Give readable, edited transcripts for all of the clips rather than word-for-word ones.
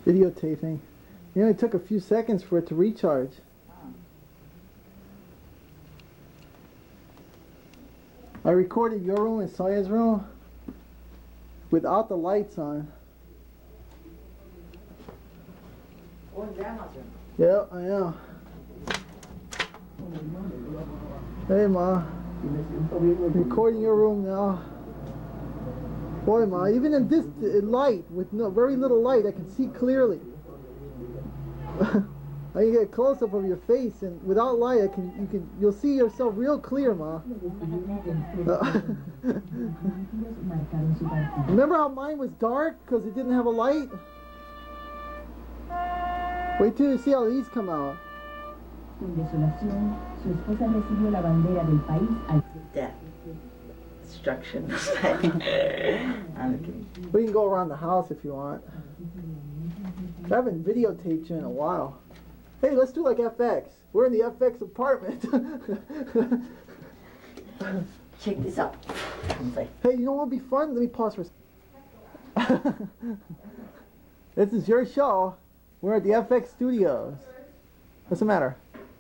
Videotaping. It only took a few seconds for it to recharge. I recorded your room and Sonia's room without the lights on. Oh, in Grandma's room. Yeah, I am. Hey, Ma. Recording your room now. Boy, Ma, even in this light, with very little light, I can see clearly. I can get a close-up of your face, and without light, you'll see yourself real clear, Ma. Remember how mine was dark because it didn't have a light? Wait till you see how these come out. Destruction. We can go around the house if you want. I haven't videotaped you in a while. Hey, let's do like FX. We're in the FX apartment. Check this out. Hey, you know what would be fun? Let me pause for a second. This is your show. We're at the FX studios. What's the matter?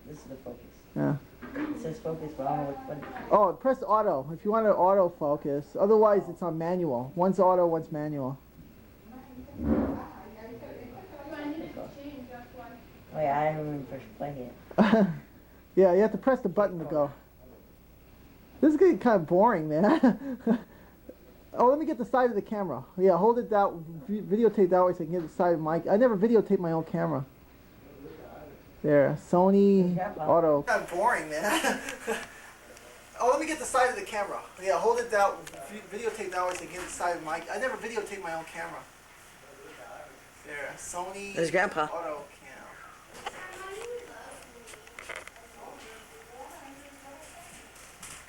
This is the focus. Yeah. It says focus, but I don't know what. Oh, press auto if you want to auto focus. Otherwise, it's on manual. One's auto, one's manual. Oh yeah, I didn't remember first playing it. Yeah, you have to press the button to go. This is getting kind of boring, man. Oh, let me get the side of the camera. Yeah, hold it down, videotape that way so I can get the side of my... I never videotape my own camera. There, Sony Auto. Kind of boring, man. Oh, let me get the side of the camera. Yeah, hold it down, videotape that way so I can get the side of my... I never videotape my own camera. There, Sony There's Grandpa. Auto.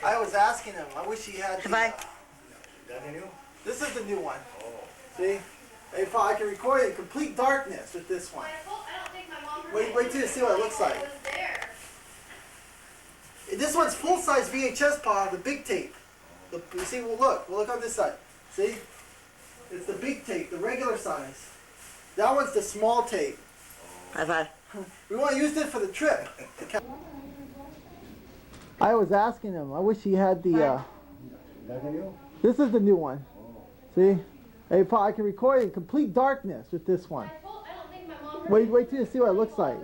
I was asking him. I wish he had. This is the new one. Oh. See? Hey, Paul, I can record it in complete darkness with this one. Wait till you see what it looks like. This one's full-size VHS, Paul, the big tape. You see? We'll look on this side. See? It's the big tape, the regular size. That one's the small tape. High five. We want to use this for the trip. I was asking him. I wish he had the. This is the new one. See? Hey, Paul, I can record it in complete darkness with this one. Wait till you see what it looks like.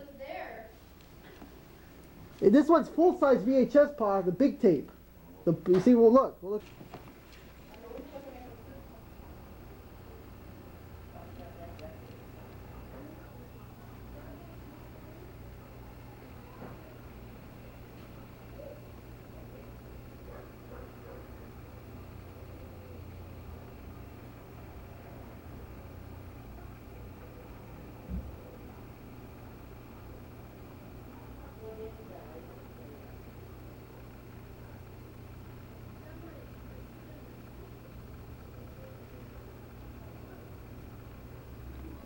This one's full-size VHS, Paul, the big tape. You see? We'll look.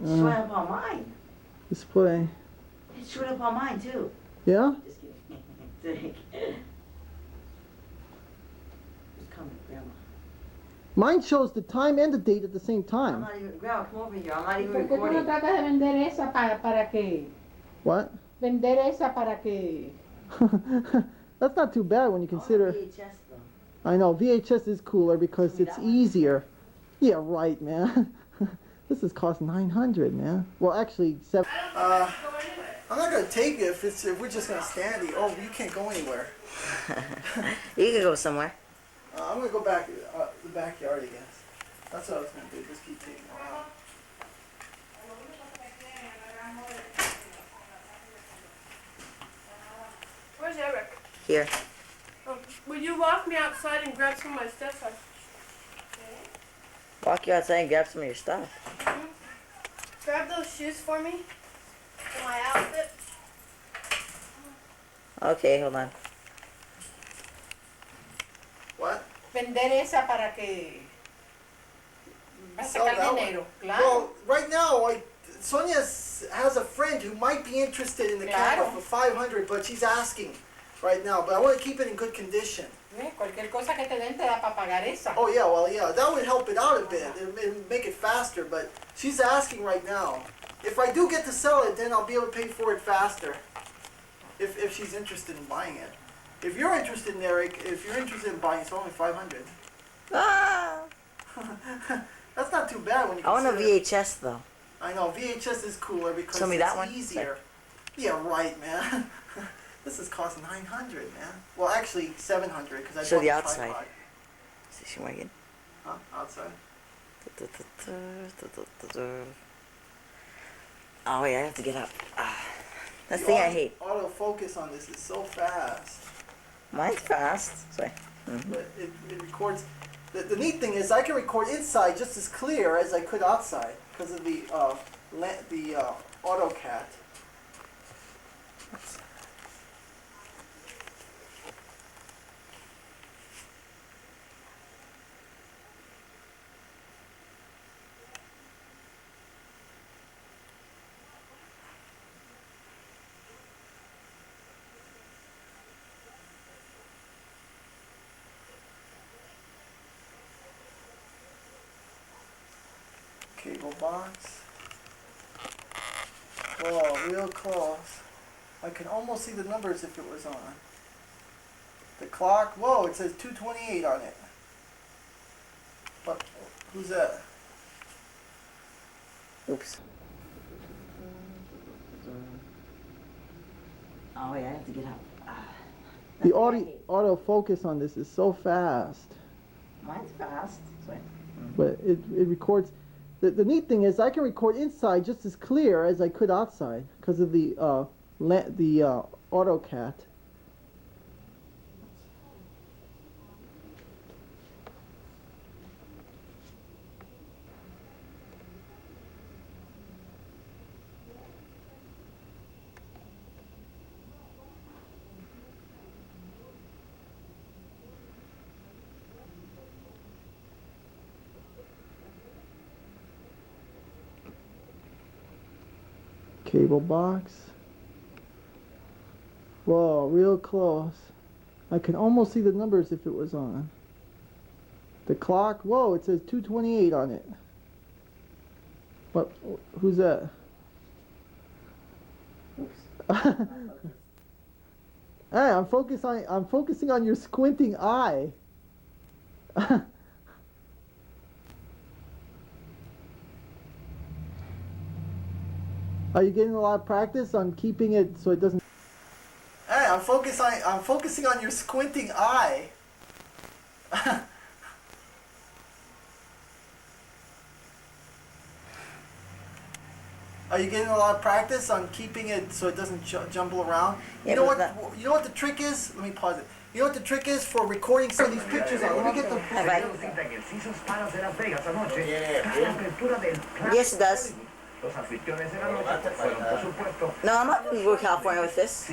It's showing up on mine. Display. It's showing up on mine too. Yeah? Just kidding. Just come, Grandma. Mine shows the time and the date at the same I'm time. not even, Grandma, come over here. I'm not even ¿Por qué tú no recording. tratas de vender esa para qué? What? Vender esa para qué? That's not too bad when you consider. VHS though. I know VHS is cooler because it's easier. Yeah, right, man. This is cost $900, man. Well, actually, $7. I'm not gonna take it if we're just gonna stand here. Oh, you can't go anywhere. You can go somewhere. I'm gonna go back the backyard, I guess. That's what I was gonna do. Just keep taking around. Where's Eric? Here. Will you walk me outside and grab some of my stuff? Walk you outside and grab some of your stuff. Grab those shoes for me. For my outfit. Okay, hold on. What? Vender esa para qué? Para Sell sacar that dinero, one. claro. Well, right now, Sonia has a friend who might be interested in the camera Claro. for $500, but she's asking right now. But I want to keep it in good condition. Cualquier cosa que te den te da para pagar esa. Oh yeah, well yeah, that would help it out a bit. It would make it faster. But she's asking right now. if I do get to sell it, then I'll be able to pay for it faster. If she's interested in buying it. If you're interested in Eric, if you're interested in buying, it's only 500. Ah! That's not too bad when you I want a consider- VHS though. I know, VHS is cooler because Show me it's that one. easier. Yeah, right, man. This is cost 900, man. Well, actually 700 because I Show bought the the outside. tripod. Station wagon. Huh? Outside. Oh wait, I have to get up. That's The the thing I hate. Autofocus on this is so fast, Mine's fast. Sorry. but it records. The neat thing is I can record inside just as clear as I could outside because of the AutoCAT. Cable box. Whoa, real close. I can almost see the numbers if it was on. The clock, whoa, it says 228 on it. What? Who's that? Oops. Oh wait, I have to get up. The autofocus on this is so fast, Mine's fast. Sorry. but it records. The neat thing is I can record inside just as clear as I could outside because of the AutoCAT. Cable box. Whoa, real close. I can almost see the numbers if it was on. The clock, whoa, it says 228 on it. What? Who's that? Hey, I'm focusing on your squinting eye. Are you getting a lot of practice on keeping it so it doesn't? Hey, I'm focusing on your squinting eye. Are you getting a lot of practice on keeping it so it doesn't jumble around? Yeah, You know but what? You know what the trick is? Let me pause it. You know what the trick is for recording some of these pictures? Let me get the. Yes, it does. No, I'm not going to go to California with this.